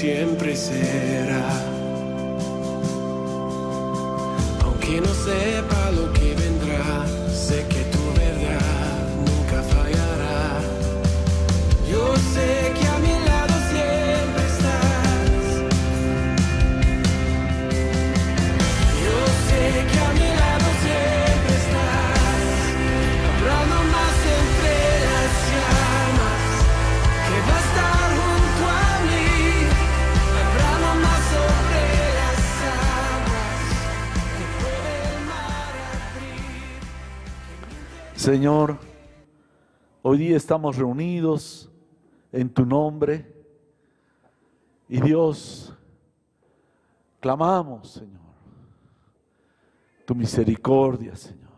siempre será. Aunque no sepa lo que vendrá, sé que tu verdad nunca fallará. Yo sé que a mi lado siempre estás. Yo sé que a mi lado siempre estás. Habrá nomás entre las llamas que va a estar junto a mí. Habrá nomás sobre las aguas que puede el mar abrir. Señor, hoy día estamos reunidos en tu nombre y Dios, clamamos, Señor, tu misericordia, Señor.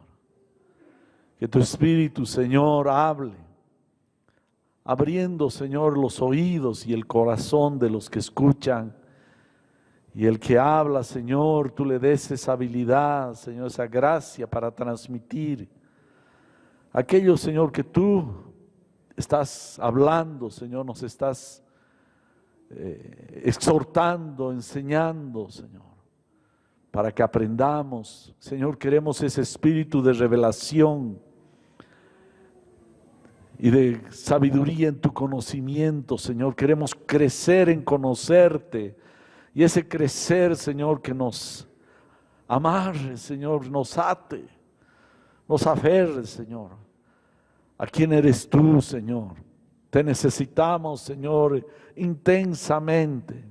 Que tu Espíritu, Señor, hable, abriendo, Señor, los oídos y el corazón de los que escuchan. Y el que habla, Señor, tú le des esa habilidad, Señor, esa gracia para transmitir aquello, Señor, que tú estás hablando, Señor, nos estás exhortando, enseñando, Señor, para que aprendamos. Señor, queremos ese espíritu de revelación y de sabiduría en tu conocimiento, Señor. Queremos crecer en conocerte y ese crecer, Señor, que nos amarre, Señor, nos ate, nos aferre, Señor. ¿A quién eres tú, Señor? Te necesitamos, Señor, intensamente.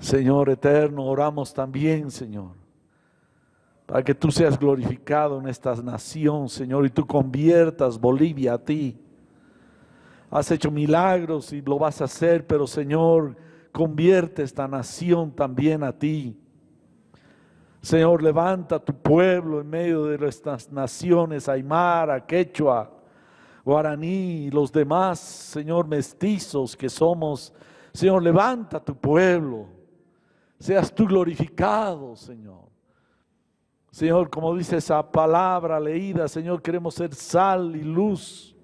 Señor eterno, oramos también, Señor, para que tú seas glorificado en esta nación, Señor, y tú conviertas Bolivia a ti. Has hecho milagros y lo vas a hacer, pero, Señor, convierte esta nación también a ti. Señor, levanta tu pueblo en medio de estas naciones, aymara, quechua, guaraní y los demás, Señor, mestizos que somos. Señor, levanta tu pueblo. Seas tú glorificado, Señor. Señor, como dice esa palabra leída, Señor, queremos ser sal y luz.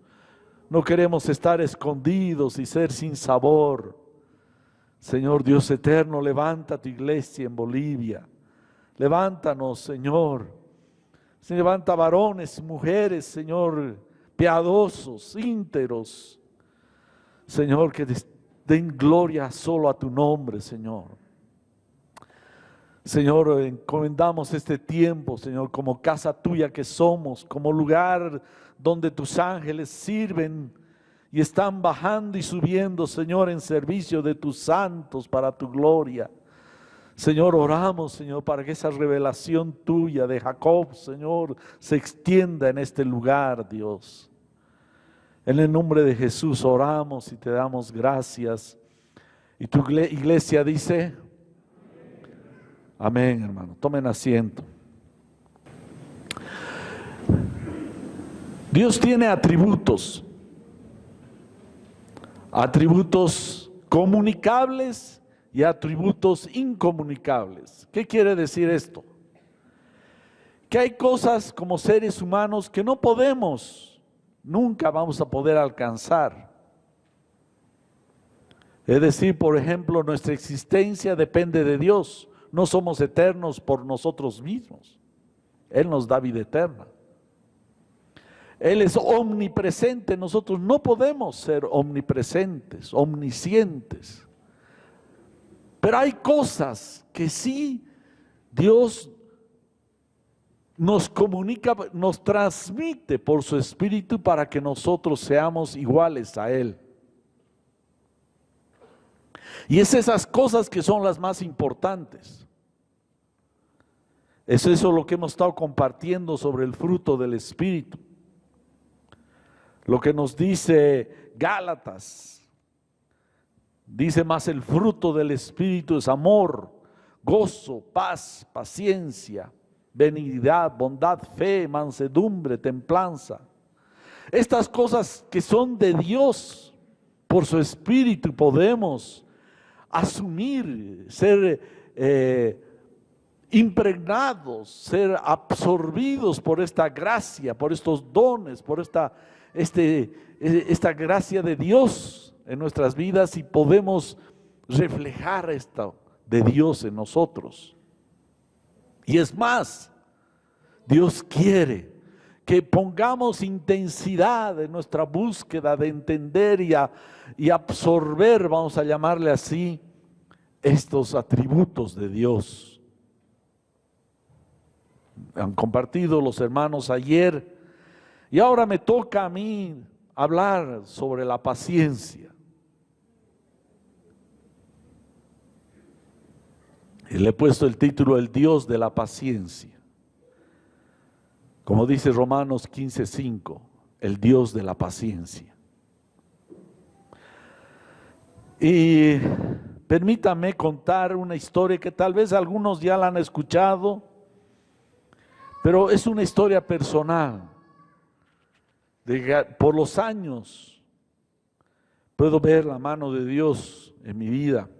No queremos estar escondidos y ser sin sabor. Señor Dios eterno, levanta tu iglesia en Bolivia. Levántanos, Señor. Levanta varones y mujeres, Señor, piadosos, íntegros. Señor, que den gloria solo a tu nombre, Señor. Señor, encomendamos este tiempo, Señor, como casa tuya que somos, como lugar donde tus ángeles sirven y están bajando y subiendo, Señor, en servicio de tus santos para tu gloria. Señor, oramos, Señor, para que esa revelación tuya de Jacob, Señor, se extienda en este lugar, Dios. En el nombre de Jesús oramos y te damos gracias. Y tu iglesia dice, amén, hermano. Tomen asiento. Dios tiene atributos comunicables y atributos incomunicables. ¿Qué quiere decir esto? Que hay cosas como seres humanos que no podemos, nunca vamos a poder alcanzar. Es decir, por ejemplo, nuestra existencia depende de Dios. No somos eternos por nosotros mismos. Él nos da vida eterna. Él es omnipresente. Nosotros no podemos ser omnipresentes, omniscientes. Pero hay cosas que sí Dios nos comunica, nos transmite por su Espíritu para que nosotros seamos iguales a Él. Y es esas cosas que son las más importantes. Es eso lo que hemos estado compartiendo sobre el fruto del Espíritu. Lo que nos dice Gálatas. Dice más, el fruto del Espíritu es amor, gozo, paz, paciencia, benignidad, bondad, fe, mansedumbre, templanza. Estas cosas que son de Dios, por su Espíritu podemos asumir, ser impregnados, ser absorbidos por esta gracia, por estos dones, por esta gracia de Dios en nuestras vidas y podemos reflejar esto de Dios en nosotros. Y es más, Dios quiere que pongamos intensidad en nuestra búsqueda de entender y absorber, vamos a llamarle así, estos atributos de Dios. Han compartido los hermanos ayer y ahora me toca a mí hablar sobre la paciencia. Y le he puesto el título El Dios de la paciencia. Como dice Romanos 15:5, el Dios de la paciencia. Y permítame contar una historia que tal vez algunos ya la han escuchado, pero es una historia personal. Por los años puedo ver la mano de Dios en mi vida,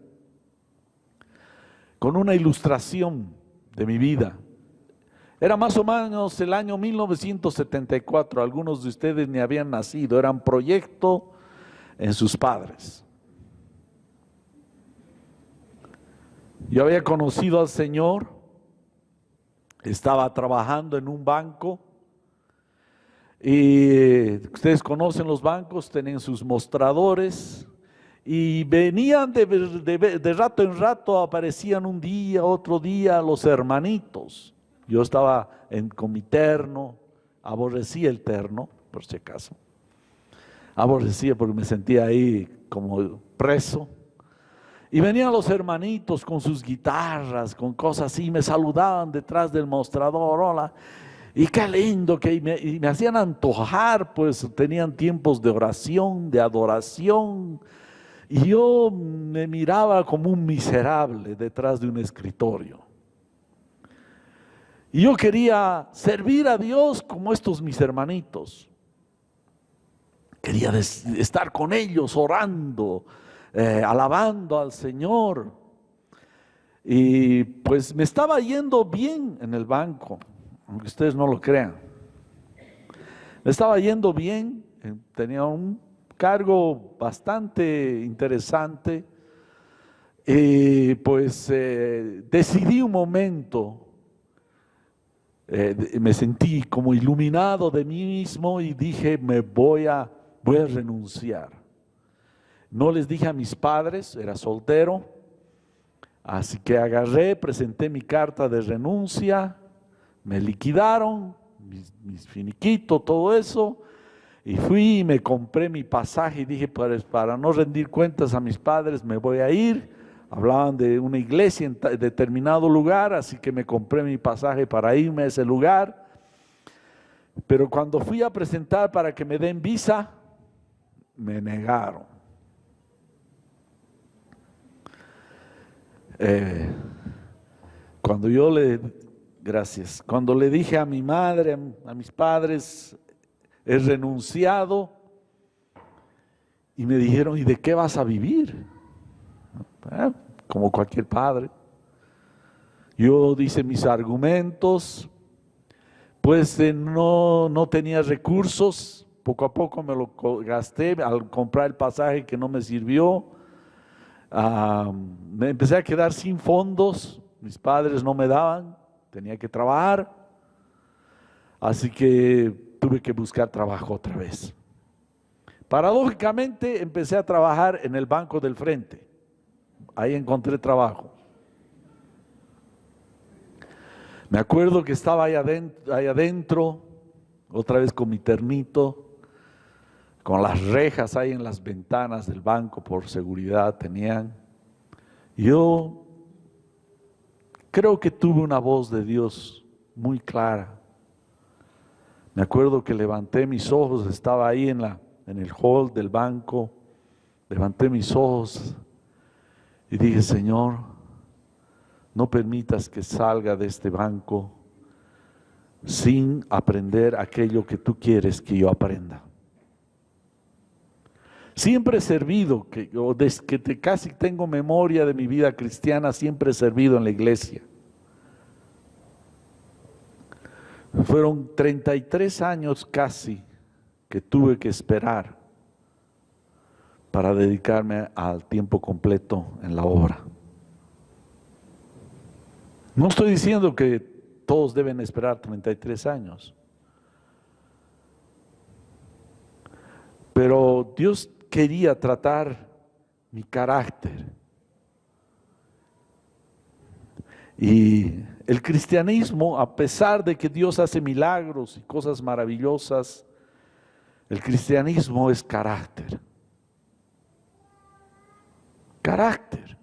con una ilustración de mi vida. Era más o menos el año 1974, algunos de ustedes ni habían nacido, era un proyecto en sus padres. Yo había conocido al Señor, estaba trabajando en un banco y ustedes conocen los bancos, tienen sus mostradores y venían de rato en rato, aparecían un día, otro día los hermanitos. Yo estaba con mi terno, aborrecía el terno, por si acaso. Aborrecía porque me sentía ahí como preso. Y venían los hermanitos con sus guitarras, con cosas así, me saludaban detrás del mostrador, hola. Y qué lindo, y me hacían antojar, pues tenían tiempos de oración, de adoración. Y yo me miraba como un miserable detrás de un escritorio. Y yo quería servir a Dios como estos mis hermanitos. Quería estar con ellos orando, alabando al Señor. Y pues me estaba yendo bien en el banco, aunque ustedes no lo crean. Me estaba yendo bien, tenía un cargo bastante interesante. Y pues decidí un momento. Me sentí como iluminado de mí mismo y dije, voy a renunciar. No les dije a mis padres, era soltero, así que agarré, presenté mi carta de renuncia, me liquidaron, mis finiquitos, todo eso, y fui y me compré mi pasaje y dije, para no rendir cuentas a mis padres, me voy a ir. Hablaban de una iglesia en determinado lugar, así que me compré mi pasaje para irme a ese lugar. Pero cuando fui a presentar para que me den visa, me negaron. Cuando le dije a mi madre, a mis padres, he renunciado, y me dijeron, ¿y de qué vas a vivir? Como cualquier padre. Yo hice mis argumentos, pues no tenía recursos, poco a poco me lo gasté al comprar el pasaje que no me sirvió. Me empecé a quedar sin fondos, mis padres no me daban, tenía que trabajar, así que tuve que buscar trabajo otra vez. Paradójicamente empecé a trabajar en el banco del frente. Ahí encontré trabajo. Me acuerdo que estaba ahí adentro, otra vez con mi ternito, con las rejas ahí en las ventanas del banco por seguridad tenían. Yo creo que tuve una voz de Dios muy clara. Me acuerdo que levanté mis ojos, estaba ahí en el hall del banco, levanté mis ojos y dije, Señor, no permitas que salga de este banco sin aprender aquello que tú quieres que yo aprenda. Siempre he servido, desde que casi tengo memoria de mi vida cristiana, siempre he servido en la iglesia. Fueron 33 años casi que tuve que esperar para dedicarme al tiempo completo en la obra. No estoy diciendo que todos deben esperar 33 años, pero Dios quería tratar mi carácter. Y el cristianismo, a pesar de que Dios hace milagros y cosas maravillosas, el cristianismo es carácter. Carácter.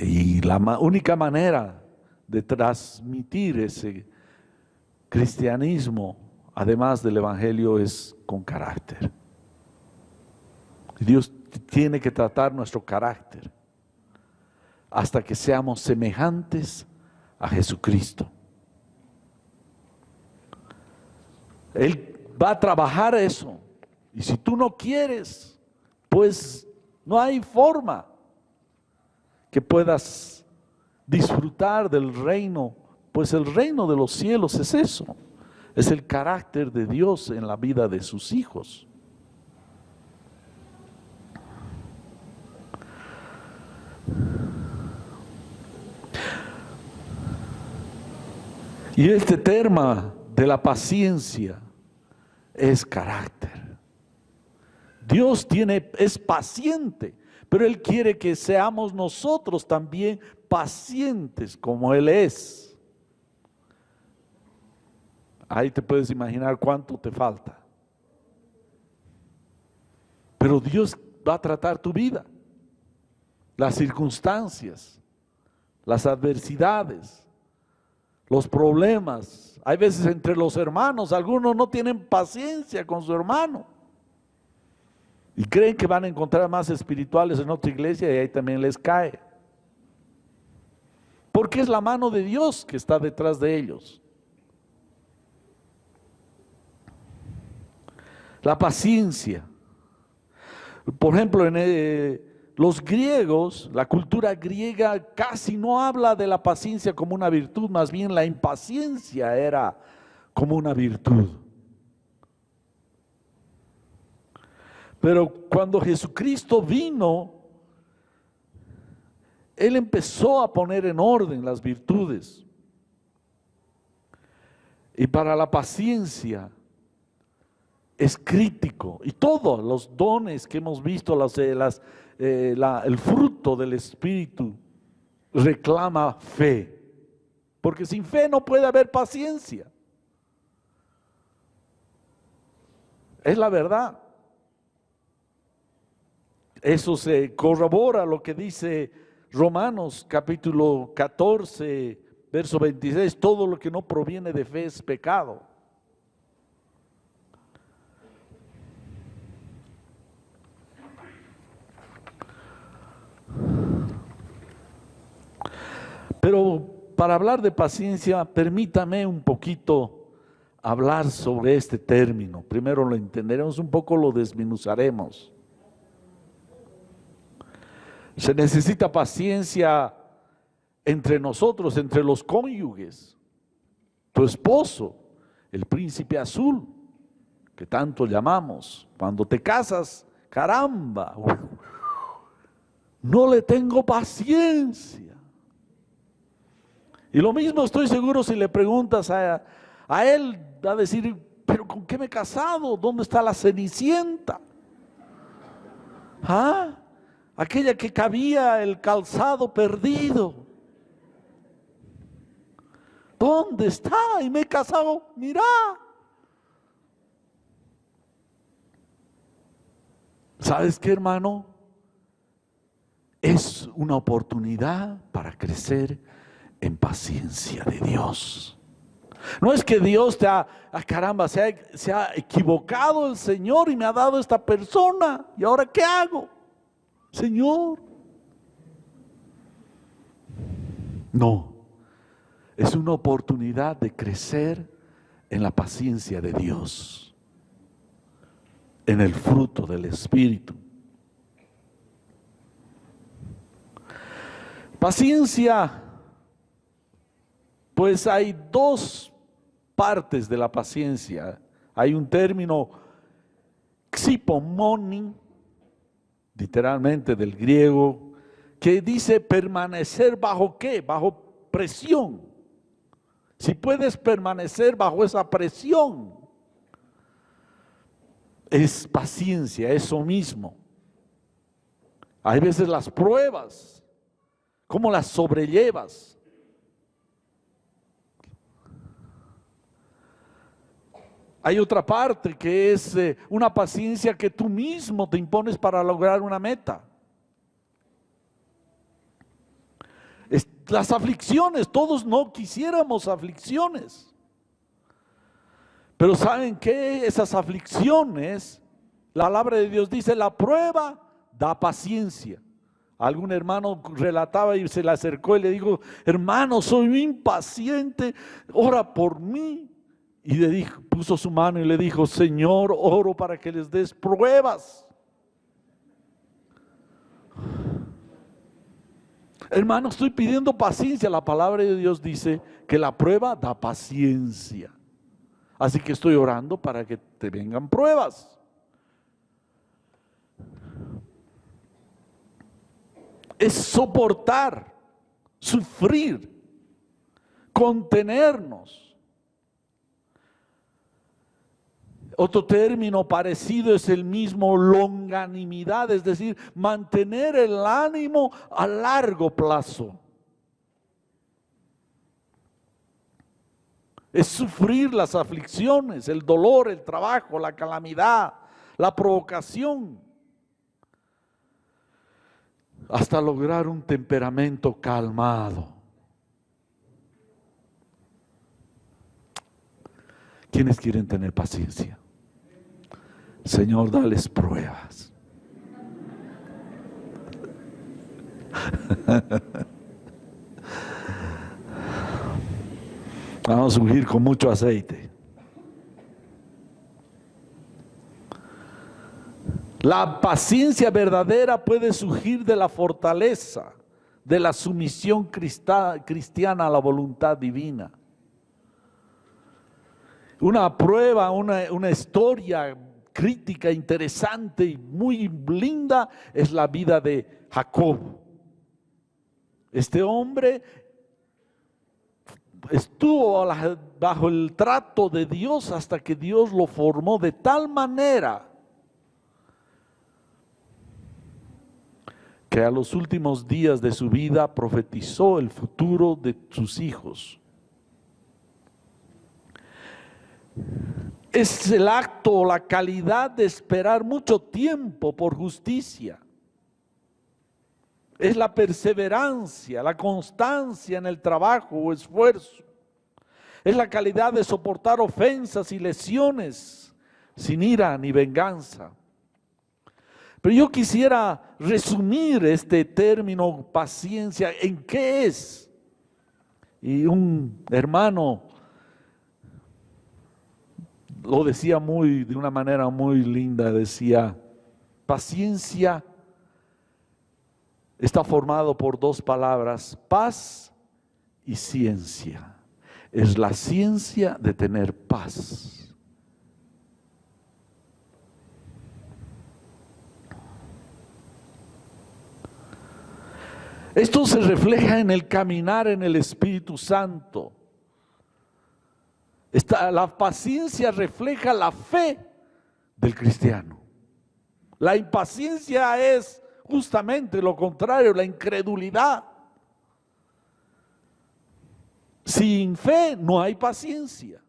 Y la única manera de transmitir ese cristianismo, además del evangelio, es con carácter. Dios tiene que tratar nuestro carácter hasta que seamos semejantes a Jesucristo. Él va a trabajar eso. Y si tú no quieres, pues no hay forma que puedas disfrutar del reino, pues el reino de los cielos es eso, es el carácter de Dios en la vida de sus hijos. Y este tema de la paciencia es carácter. Dios es paciente, pero Él quiere que seamos nosotros también pacientes como Él es. Ahí te puedes imaginar cuánto te falta. Pero Dios va a tratar tu vida, las circunstancias, las adversidades, los problemas. Hay veces entre los hermanos, algunos no tienen paciencia con su hermano y creen que van a encontrar más espirituales en otra iglesia y ahí también les cae. Porque es la mano de Dios que está detrás de ellos. La paciencia. Por ejemplo, en los griegos, la cultura griega casi no habla de la paciencia como una virtud, más bien la impaciencia era como una virtud. Pero cuando Jesucristo vino, Él empezó a poner en orden las virtudes. Y para la paciencia es crítico. Y todos los dones que hemos visto, el fruto del Espíritu reclama fe. Porque sin fe no puede haber paciencia. Es la verdad. Eso se corrobora lo que dice Romanos capítulo 14, verso 26. Todo lo que no proviene de fe es pecado. Pero para hablar de paciencia, permítame un poquito hablar sobre este término. Primero lo entenderemos un poco, lo desmenuzaremos. Se necesita paciencia entre nosotros, entre los cónyuges. Tu esposo, el príncipe azul, que tanto llamamos. Cuando te casas, caramba, no le tengo paciencia. Y lo mismo estoy seguro si le preguntas a él, va a decir, pero ¿con qué me he casado? ¿Dónde está la cenicienta? ¿Ah? Aquella que cabía el calzado perdido. ¿Dónde está? Y me he casado, mira. ¿Sabes qué, hermano? Es una oportunidad para crecer en paciencia de Dios. No es que Dios caramba, se ha equivocado el Señor y me ha dado esta persona. ¿Y ahora qué hago? Señor. No, es una oportunidad de crecer en la paciencia de Dios, en el fruto del Espíritu. Paciencia, pues hay dos partes de la paciencia. Hay un término xipomoni, literalmente del griego, que dice permanecer bajo ¿qué? Bajo presión. Si puedes permanecer bajo esa presión, es paciencia, eso mismo. Hay veces las pruebas, ¿cómo las sobrellevas? Hay otra parte que es una paciencia que tú mismo te impones para lograr una meta. Las aflicciones, todos no quisiéramos aflicciones. Pero ¿saben qué? Esas aflicciones, la palabra de Dios dice, la prueba da paciencia. Algún hermano relataba y se le acercó y le dijo, hermano, soy impaciente, ora por mí. Y le dijo, puso su mano y le dijo, Señor, oro para que les des pruebas. Hermano, estoy pidiendo paciencia. La palabra de Dios dice que la prueba da paciencia. Así que estoy orando para que te vengan pruebas. Es soportar, sufrir, contenernos. Otro término parecido es el mismo, longanimidad, es decir, mantener el ánimo a largo plazo. Es sufrir las aflicciones, el dolor, el trabajo, la calamidad, la provocación, hasta lograr un temperamento calmado. ¿Quiénes quieren tener paciencia? Señor, dales pruebas. Vamos a ungir con mucho aceite. La paciencia verdadera puede surgir de la fortaleza, de la sumisión cristiana a la voluntad divina. Una prueba, una historia crítica, interesante y muy linda es la vida de Jacob. Este hombre estuvo bajo el trato de Dios hasta que Dios lo formó de tal manera que a los últimos días de su vida profetizó el futuro de sus hijos. Es el acto o la calidad de esperar mucho tiempo por justicia. Es la perseverancia, la constancia en el trabajo o esfuerzo. Es la calidad de soportar ofensas y lesiones sin ira ni venganza. Pero yo quisiera resumir este término paciencia en qué es. Y un hermano lo decía de una manera muy linda, decía, paciencia está formado por dos palabras, paz y ciencia. Es la ciencia de tener paz. Esto se refleja en el caminar en el Espíritu Santo. La paciencia refleja la fe del cristiano. La impaciencia es justamente lo contrario, la incredulidad. Sin fe no hay paciencia.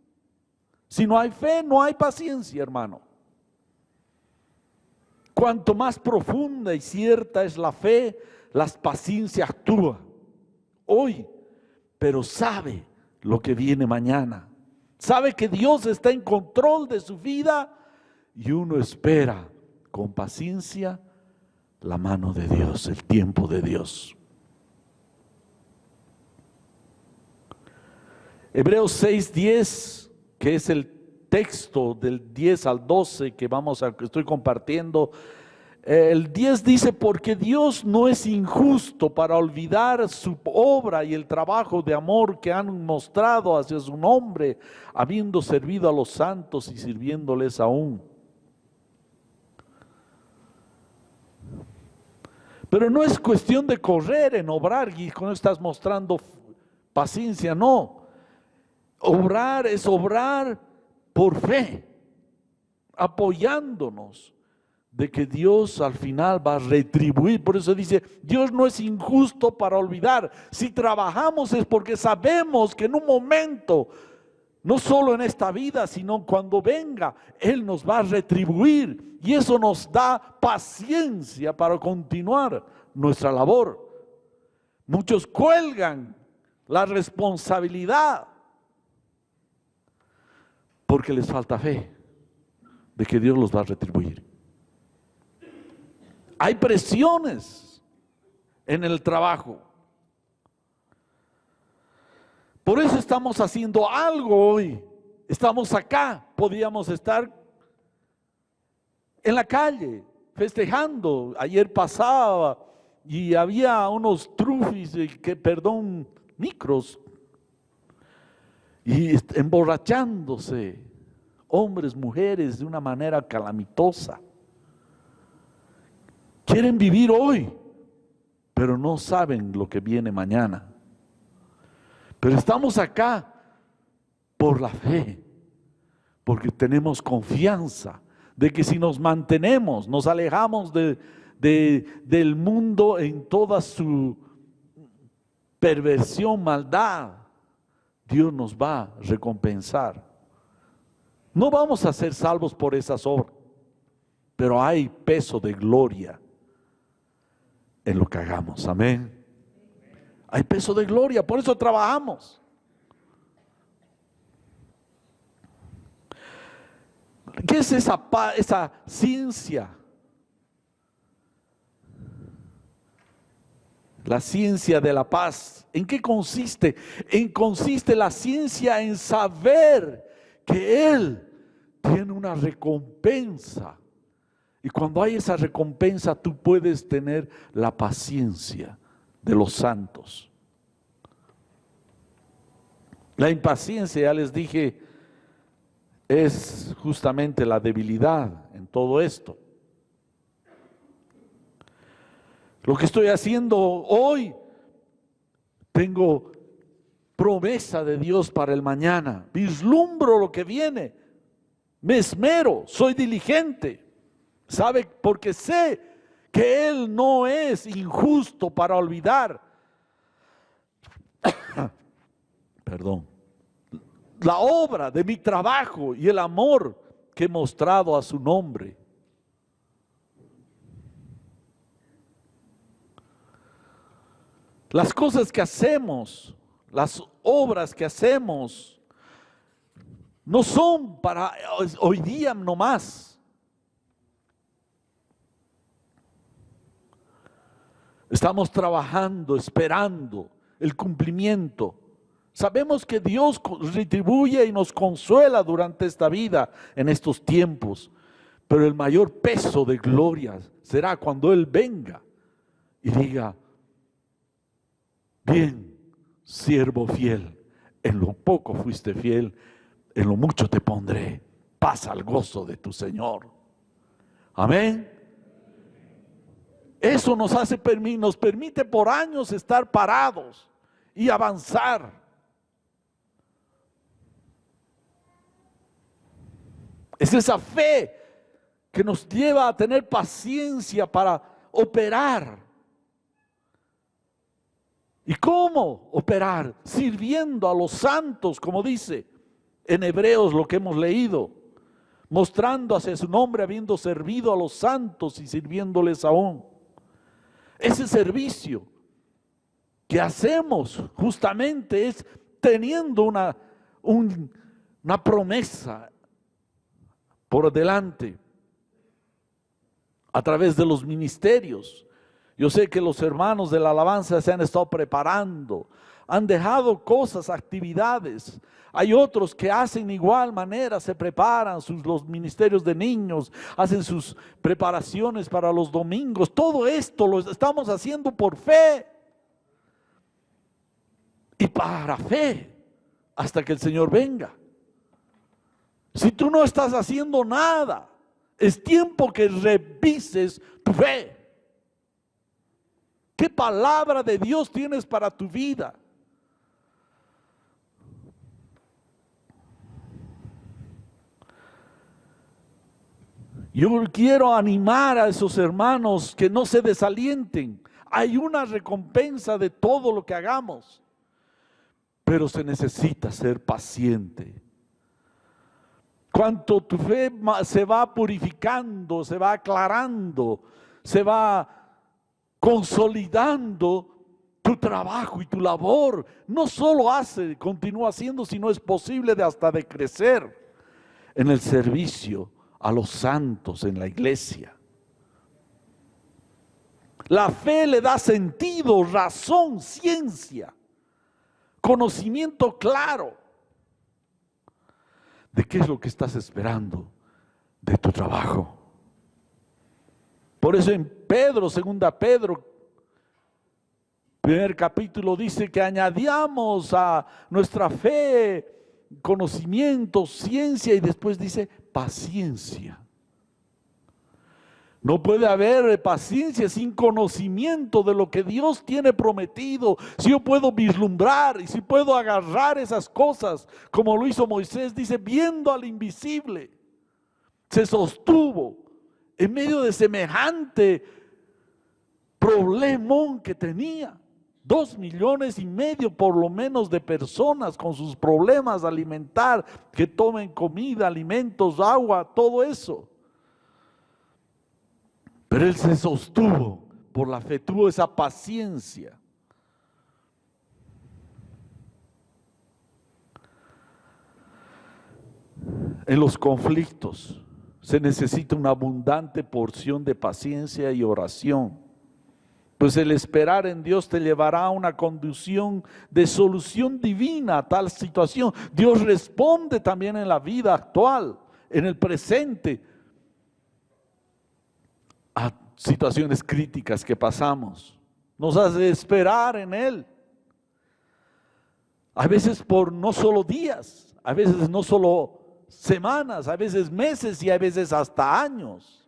Si no hay fe, no hay paciencia, hermano. Cuanto más profunda y cierta es la fe, la paciencia actúa hoy, pero sabe lo que viene mañana. Sabe que Dios está en control de su vida y uno espera con paciencia la mano de Dios, el tiempo de Dios. Hebreos 6:10, que es el texto del 10 al 12 que estoy compartiendo. El 10 dice, porque Dios no es injusto para olvidar su obra y el trabajo de amor que han mostrado hacia su nombre, habiendo servido a los santos y sirviéndoles aún. Pero no es cuestión de correr en obrar y cuando estás mostrando paciencia, no. Obrar es obrar por fe, apoyándonos de que Dios al final va a retribuir. Por eso dice, Dios no es injusto para olvidar. Si trabajamos es porque sabemos que en un momento, no solo en esta vida, sino cuando venga, Él nos va a retribuir. Y eso nos da paciencia para continuar nuestra labor. Muchos cuelgan la responsabilidad porque les falta fe de que Dios los va a retribuir. Hay presiones en el trabajo. Por eso estamos haciendo algo hoy. Estamos acá. Podíamos estar en la calle festejando. Ayer pasaba y había unos trufis, micros, y emborrachándose, hombres, mujeres, de una manera calamitosa. Quieren vivir hoy, pero no saben lo que viene mañana. Pero estamos acá por la fe, porque tenemos confianza de que si nos mantenemos, nos alejamos del mundo en toda su perversión, maldad, Dios nos va a recompensar. No vamos a ser salvos por esas obras, pero hay peso de gloria en lo que hagamos, amén. Hay peso de gloria, por eso trabajamos. ¿Qué es esa ciencia? La ciencia de la paz. ¿En qué consiste? Consiste la ciencia en saber que Él tiene una recompensa. Y cuando hay esa recompensa, tú puedes tener la paciencia de los santos. La impaciencia, ya les dije, es justamente la debilidad en todo esto. Lo que estoy haciendo hoy, tengo promesa de Dios para el mañana. Vislumbro lo que viene. Me esmero, soy diligente. ¿Sabe? Porque sé que Él no es injusto para olvidar. Perdón. La obra de mi trabajo y el amor que he mostrado a su nombre. Las cosas que hacemos, las obras que hacemos, no son para hoy día nomás. Estamos trabajando, esperando el cumplimiento. Sabemos que Dios retribuye y nos consuela durante esta vida, en estos tiempos. Pero el mayor peso de gloria será cuando Él venga y diga: bien, siervo fiel, en lo poco fuiste fiel, en lo mucho te pondré. Pasa al gozo de tu Señor. Amén. Eso nos permite por años estar parados y avanzar. Es esa fe que nos lleva a tener paciencia para operar. ¿Y cómo operar? Sirviendo a los santos, como dice en Hebreos lo que hemos leído, mostrando hacia su nombre, habiendo servido a los santos y sirviéndoles aún. Ese servicio que hacemos justamente es teniendo una promesa por delante a través de los ministerios. Yo sé que los hermanos de la alabanza se han estado preparando, han dejado cosas, actividades. Hay otros que hacen igual manera, se preparan, los ministerios de niños, hacen sus preparaciones para los domingos. Todo esto lo estamos haciendo por fe y para fe hasta que el Señor venga. Si tú no estás haciendo nada, es tiempo que revises tu fe. ¿Qué palabra de Dios tienes para tu vida? Yo quiero animar a esos hermanos que no se desalienten. Hay una recompensa de todo lo que hagamos, pero se necesita ser paciente. Cuanto tu fe se va purificando, se va aclarando, se va consolidando, tu trabajo y tu labor no solo continúa haciendo, sino es posible hasta de crecer en el servicio a los santos en la iglesia. La fe le da sentido, razón, ciencia, conocimiento claro de qué es lo que estás esperando de tu trabajo. Por eso en Pedro, segunda Pedro, primer capítulo, dice que añadamos a nuestra fe conocimiento, ciencia, y después dice paciencia. No puede haber paciencia sin conocimiento de lo que Dios tiene prometido. Si yo puedo vislumbrar y si puedo agarrar esas cosas, como lo hizo Moisés, dice, viendo al invisible, se sostuvo en medio de semejante problemón que tenía. 2,5 millones por lo menos de personas con sus problemas de alimentar, que tomen comida, alimentos, agua, todo eso. Pero él se sostuvo por la fe, tuvo esa paciencia. En los conflictos se necesita una abundante porción de paciencia y oración. Pues el esperar en Dios te llevará a una conducción de solución divina a tal situación. Dios responde también en la vida actual, en el presente, a situaciones críticas que pasamos. Nos hace esperar en Él. A veces por no solo días, a veces no solo semanas, a veces meses y a veces hasta años.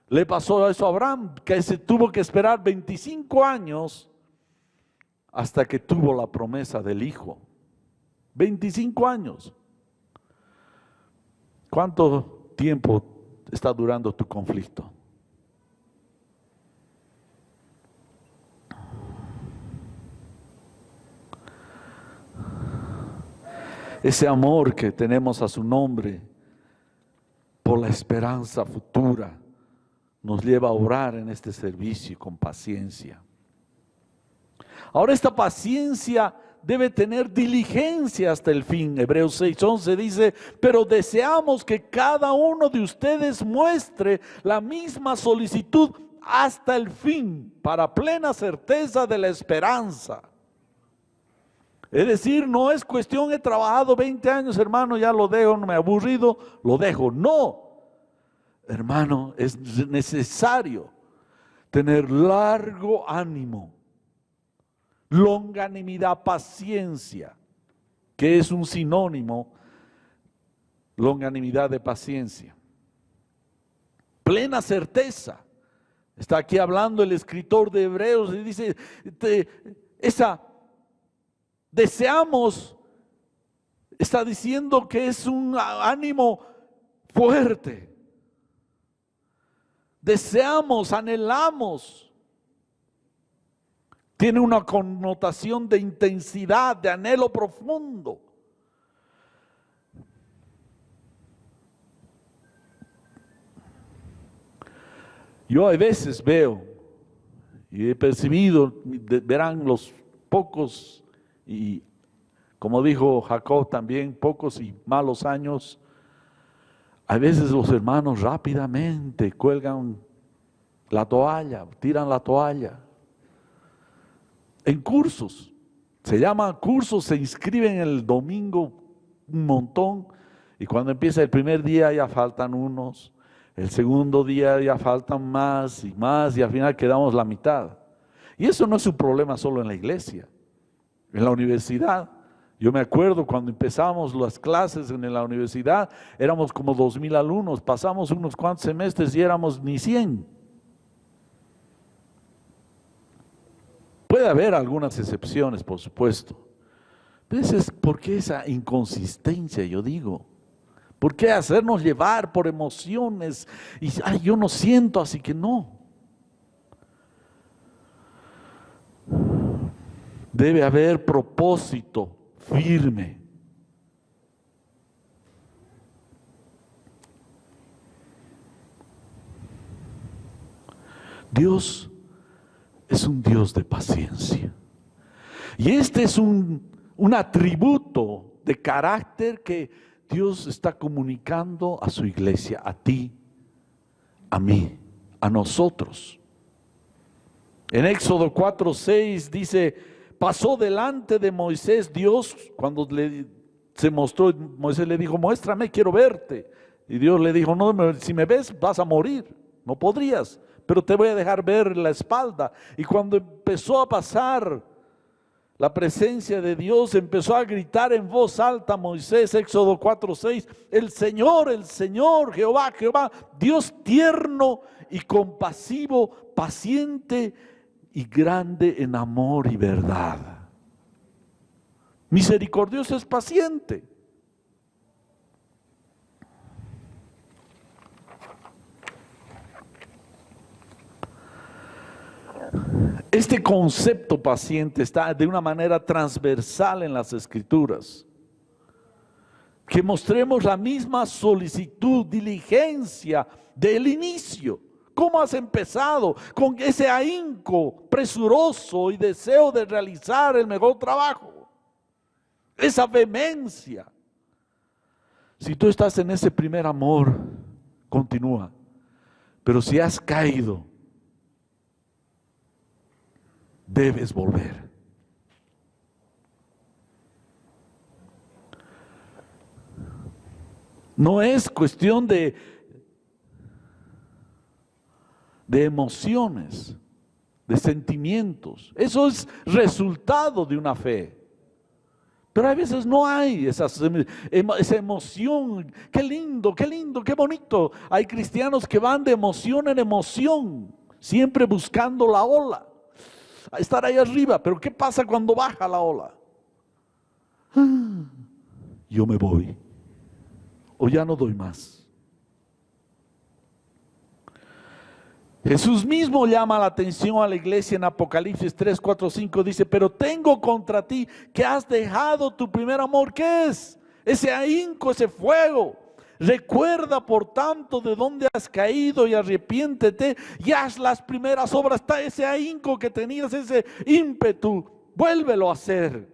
Le pasó eso a Abraham, que se tuvo que esperar 25 años hasta que tuvo la promesa del hijo. 25 años. ¿Cuánto tiempo está durando tu conflicto? Ese amor que tenemos a su nombre por la esperanza futura nos lleva a orar en este servicio con paciencia. Ahora esta paciencia debe tener diligencia hasta el fin. Hebreos 6:11 dice, pero deseamos que cada uno de ustedes muestre la misma solicitud hasta el fin, para plena certeza de la esperanza. Es decir, no es cuestión, he trabajado 20 años, hermano, ya lo dejo, no me he aburrido, lo dejo. No. Hermano, es necesario tener largo ánimo, longanimidad, paciencia, que es un sinónimo, longanimidad de paciencia. Plena certeza. Está aquí hablando el escritor de Hebreos y dice, deseamos, está diciendo que es un ánimo fuerte. Deseamos, anhelamos. Tiene una connotación de intensidad, de anhelo profundo. Yo a veces veo y he percibido, verán los pocos y como dijo Jacob también, pocos y malos años. A veces los hermanos rápidamente cuelgan la toalla, tiran la toalla. En cursos, se llaman cursos, se inscriben el domingo un montón y cuando empieza el primer día ya faltan unos, el segundo día ya faltan más y al final quedamos la mitad. Y eso no es un problema solo en la iglesia, en la universidad. Yo me acuerdo cuando empezamos las clases en la universidad, éramos como 2,000 alumnos, pasamos unos cuantos semestres y éramos ni 100. Puede haber algunas excepciones, por supuesto. Pero ¿por qué esa inconsistencia, yo digo? ¿Por qué hacernos llevar por emociones? Y yo no siento, así que no. Debe haber propósito firme. Dios es un Dios de paciencia. Y este es un atributo de carácter que Dios está comunicando a su iglesia, a ti, a mí, a nosotros. En Éxodo 4:6 dice, pasó delante de Moisés Dios, cuando se mostró, Moisés le dijo, muéstrame, quiero verte. Y Dios le dijo, no, si me ves vas a morir, no podrías, pero te voy a dejar ver la espalda. Y cuando empezó a pasar la presencia de Dios, empezó a gritar en voz alta Moisés, Éxodo 4:6, el Señor, Jehová, Dios tierno y compasivo, paciente y grande en amor y verdad. Misericordioso, es paciente. Este concepto paciente está de una manera transversal en las Escrituras. Que mostremos la misma solicitud, diligencia del inicio. ¿Cómo has empezado? Con ese ahínco presuroso y deseo de realizar el mejor trabajo. Esa vehemencia. Si tú estás en ese primer amor, continúa. Pero si has caído, debes volver. No es cuestión de emociones, de sentimientos. Eso es resultado de una fe. Pero a veces no hay esa emoción. Qué lindo, qué bonito. Hay cristianos que van de emoción en emoción, siempre buscando la ola. A estar ahí arriba, pero ¿qué pasa cuando baja la ola? Yo me voy, o ya no doy más. Jesús mismo llama la atención a la iglesia en Apocalipsis 3, 4, 5, dice, pero tengo contra ti que has dejado tu primer amor. ¿Qué es? Ese ahínco, ese fuego. Recuerda por tanto de dónde has caído y arrepiéntete y haz las primeras obras. Está ese ahínco que tenías, ese ímpetu, vuélvelo a hacer.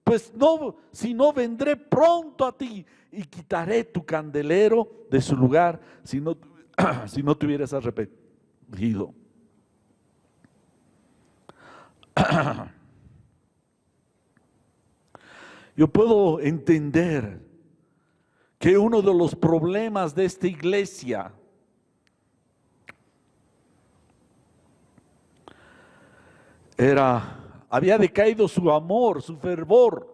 Pues no, si no vendré pronto a ti y quitaré tu candelero de su lugar si no te hubieras arrepentido. Yo puedo entender que uno de los problemas de esta iglesia había decaído su amor, su fervor.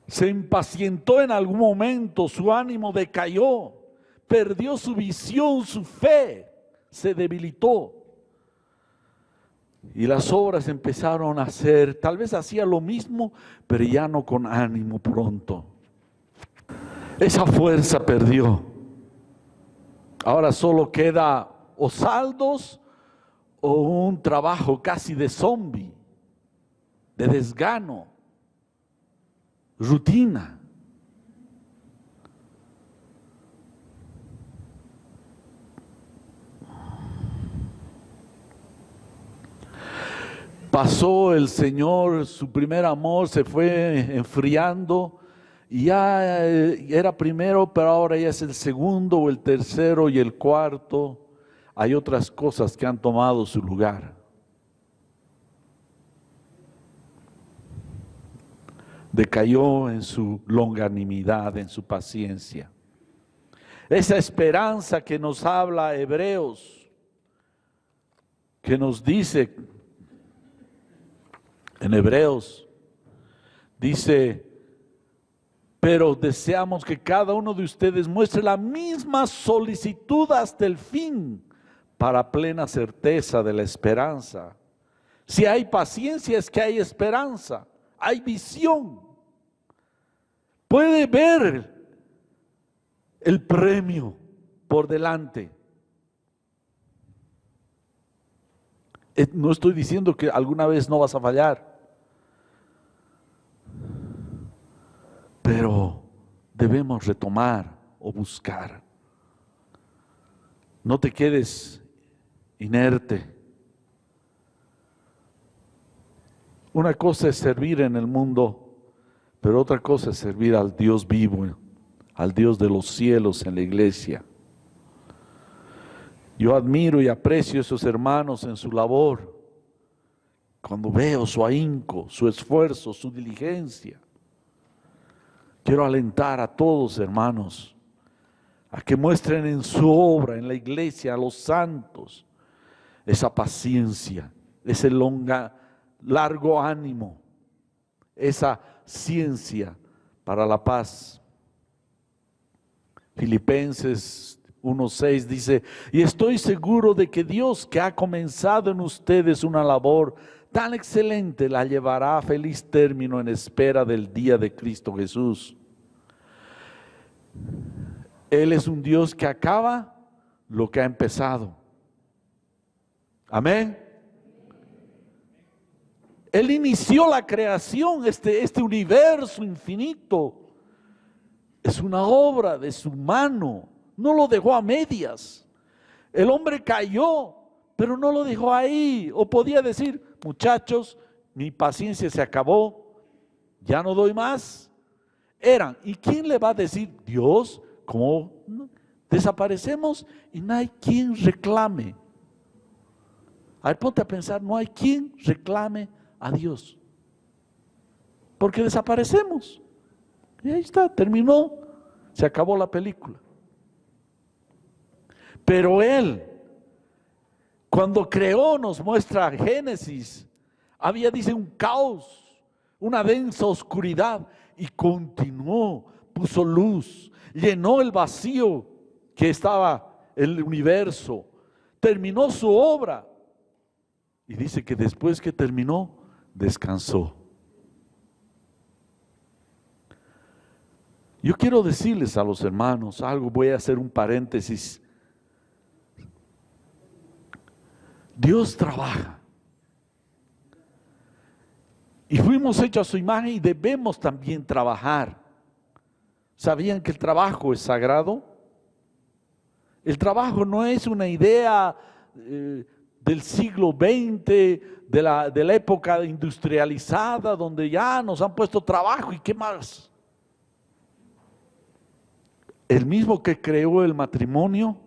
Se impacientó en algún momento, su ánimo decayó, perdió su visión, su fe se debilitó. Y las obras empezaron a hacer, tal vez hacía lo mismo, pero ya no con ánimo pronto. Esa fuerza perdió. Ahora solo queda o saldos o un trabajo casi de zombie, de desgano, rutina. Pasó el Señor, su primer amor se fue enfriando y ya era primero, pero ahora ya es el segundo o el tercero y el cuarto. Hay otras cosas que han tomado su lugar. Decayó en su longanimidad, en su paciencia. Esa esperanza que nos habla Hebreos, que nos dice en Hebreos, dice, pero deseamos que cada uno de ustedes muestre la misma solicitud hasta el fin, para plena certeza de la esperanza. Si hay paciencia es que hay esperanza, hay visión. Puede ver el premio por delante. No estoy diciendo que alguna vez no vas a fallar, pero debemos retomar o buscar. No te quedes inerte. Una cosa es servir en el mundo, pero otra cosa es servir al Dios vivo, al Dios de los cielos en la iglesia. Yo admiro y aprecio a esos hermanos en su labor, cuando veo su ahínco, su esfuerzo, su diligencia. Quiero alentar a todos, hermanos, a que muestren en su obra, en la iglesia, a los santos, esa paciencia, ese largo ánimo, esa ciencia para la paz. Filipenses 1:6 dice: y estoy seguro de que Dios, que ha comenzado en ustedes una labor tan excelente, la llevará a feliz término en espera del día de Cristo Jesús. Él es un Dios que acaba lo que ha empezado. Amén. Él inició la creación, este universo infinito. Es una obra de su mano. No lo dejó a medias. El hombre cayó, pero no lo dejó ahí. O podía decir: muchachos, mi paciencia se acabó, ya no doy más. ¿Y quién le va a decir? Dios, ¿cómo desaparecemos y no hay quien reclame? A ver, ponte a pensar, no hay quien reclame a Dios, porque desaparecemos. Y ahí está, terminó, se acabó la película. Pero Él, cuando creó, nos muestra Génesis, había, dice, un caos, una densa oscuridad, y continuó, puso luz, llenó el vacío que estaba el universo, terminó su obra, y dice que después que terminó, descansó. Yo quiero decirles a los hermanos algo, voy a hacer un paréntesis. Dios trabaja. Y fuimos hechos a su imagen y debemos también trabajar. ¿Sabían que el trabajo es sagrado? El trabajo no es una idea del siglo XX, de la época industrializada, donde ya nos han puesto trabajo y qué más. El mismo que creó el matrimonio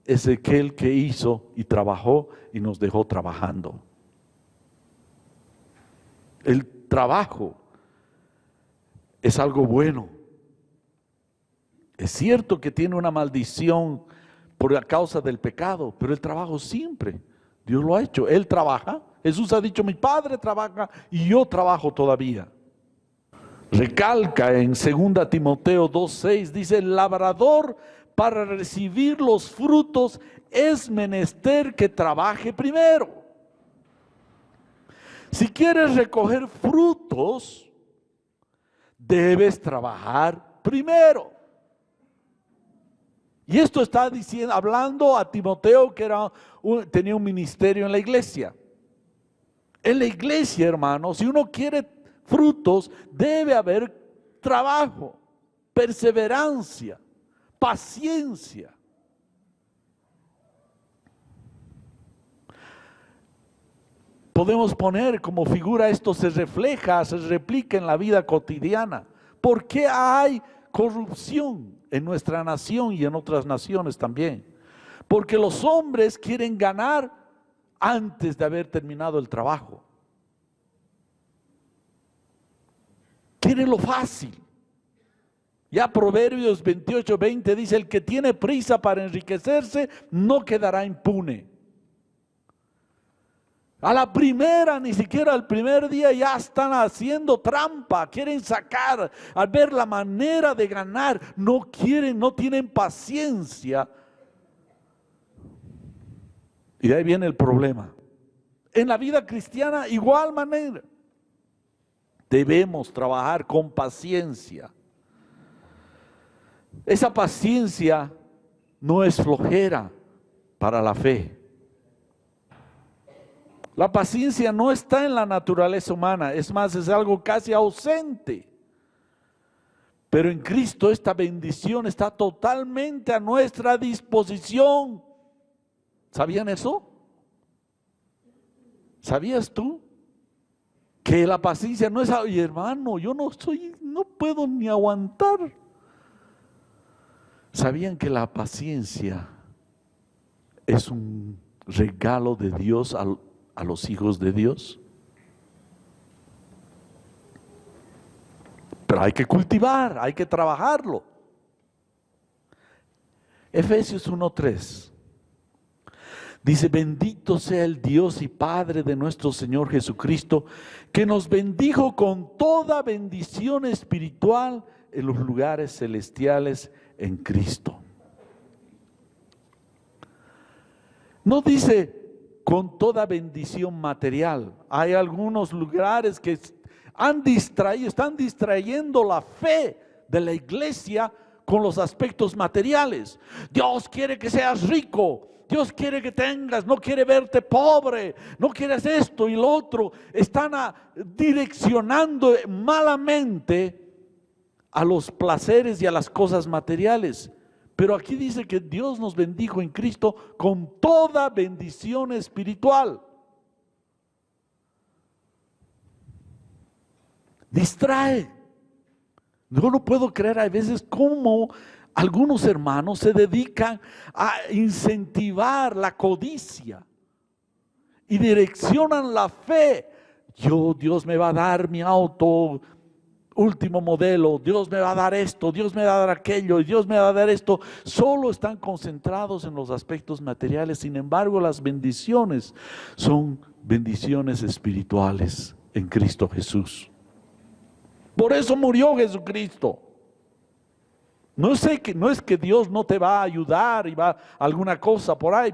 es aquel que hizo y trabajó y nos dejó trabajando. El trabajo es algo bueno. Es cierto que tiene una maldición por la causa del pecado, pero el trabajo siempre, Dios lo ha hecho. Él trabaja. Jesús ha dicho: mi Padre trabaja y yo trabajo todavía. Recalca en 2 Timoteo 2:6, dice: el labrador, para recibir los frutos, es menester que trabaje primero. Si quieres recoger frutos, debes trabajar primero. Y esto está diciendo, hablando a Timoteo, que tenía un ministerio en la iglesia. En la iglesia, hermanos, si uno quiere frutos, debe haber trabajo, perseverancia, paciencia. Podemos poner como figura, esto se refleja, se replica en la vida cotidiana. ¿Por qué hay corrupción en nuestra nación y en otras naciones también? Porque los hombres quieren ganar antes de haber terminado el trabajo. Quieren lo fácil. Ya Proverbios 28:20 dice: el que tiene prisa para enriquecerse no quedará impune. A la primera, ni siquiera el primer día, ya están haciendo trampa, quieren sacar, al ver la manera de ganar, no quieren, no tienen paciencia. Y de ahí viene el problema. En la vida cristiana, igual manera, debemos trabajar con paciencia. Esa paciencia no es flojera para la fe. La paciencia no está en la naturaleza humana, es más, es algo casi ausente. Pero en Cristo esta bendición está totalmente a nuestra disposición. ¿Sabían eso? ¿Sabías tú? Que la paciencia no es, ay hermano, yo no puedo ni aguantar. ¿Sabían que la paciencia es un regalo de Dios a los hijos de Dios? Pero hay que cultivar, hay que trabajarlo. Efesios 1:3 dice: bendito sea el Dios y Padre de nuestro Señor Jesucristo, que nos bendijo con toda bendición espiritual en los lugares celestiales en Cristo. No dice con toda bendición material. Hay algunos lugares que están distrayendo la fe de la iglesia con los aspectos materiales. Dios quiere que seas rico, Dios quiere que tengas, no quiere verte pobre, no quieres esto y lo otro. Están direccionando malamente a los placeres y a las cosas materiales. Pero aquí dice que Dios nos bendijo en Cristo con toda bendición espiritual. Distrae. Yo no puedo creer a veces cómo algunos hermanos se dedican a incentivar la codicia y direccionan la fe. Dios me va a dar mi auto último modelo, Dios me va a dar esto, Dios me va a dar aquello, Dios me va a dar esto. Solo están concentrados en los aspectos materiales. Sin embargo, las bendiciones son bendiciones espirituales en Cristo Jesús. Por eso murió Jesucristo. No es que Dios no te va a ayudar y va a alguna cosa por ahí,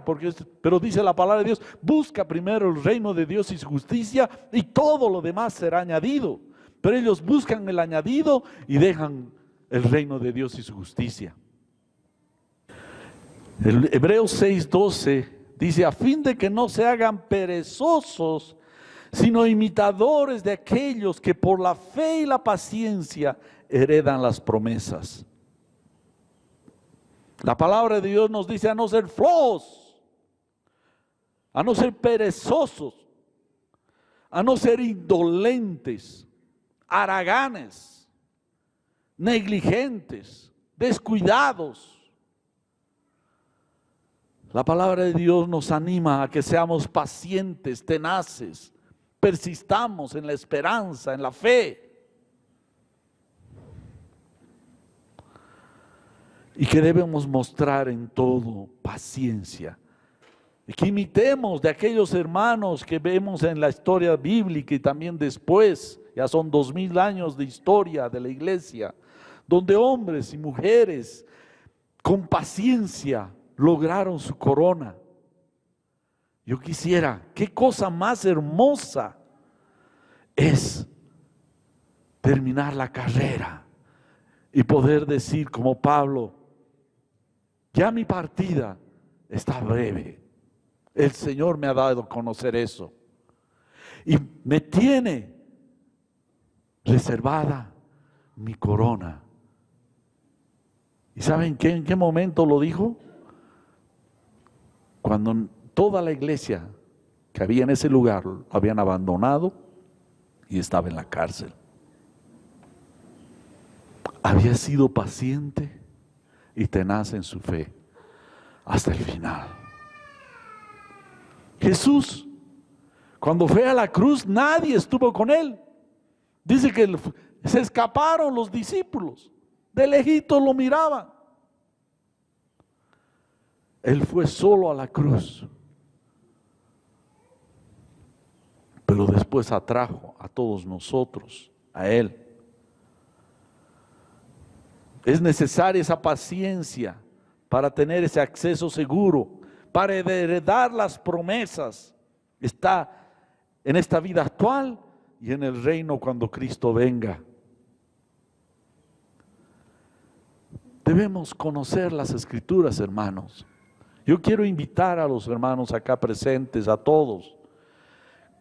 pero dice la palabra de Dios: busca primero el reino de Dios y su justicia, y todo lo demás será añadido. Pero ellos buscan el añadido y dejan el reino de Dios y su justicia. El Hebreos 6:12 dice: a fin de que no se hagan perezosos, sino imitadores de aquellos que por la fe y la paciencia heredan las promesas. La palabra de Dios nos dice a no ser flojos, a no ser perezosos, a no ser indolentes, haraganes, negligentes, descuidados. La palabra de Dios nos anima a que seamos pacientes, tenaces, persistamos en la esperanza, en la fe. Y que debemos mostrar en todo paciencia. Y que imitemos de aquellos hermanos que vemos en la historia bíblica y también después. Ya son 2000 años de historia de la iglesia, donde hombres y mujeres con paciencia lograron su corona. Yo quisiera, qué cosa más hermosa es terminar la carrera y poder decir como Pablo: ya mi partida está breve. El Señor me ha dado a conocer eso y me tiene reservada mi corona. ¿Y saben en qué momento lo dijo? Cuando toda la iglesia que había en ese lugar lo habían abandonado y estaba en la cárcel. Había sido paciente y tenaz en su fe hasta el final. Jesús, cuando fue a la cruz, nadie estuvo con él. Dice que se escaparon los discípulos, de lejitos lo miraban. Él fue solo a la cruz, pero después atrajo a todos nosotros a él. Es necesaria esa paciencia para tener ese acceso seguro, para heredar las promesas. Está en esta vida actual y en el reino cuando Cristo venga. Debemos conocer las Escrituras, hermanos. Yo quiero invitar a los hermanos acá presentes, a todos.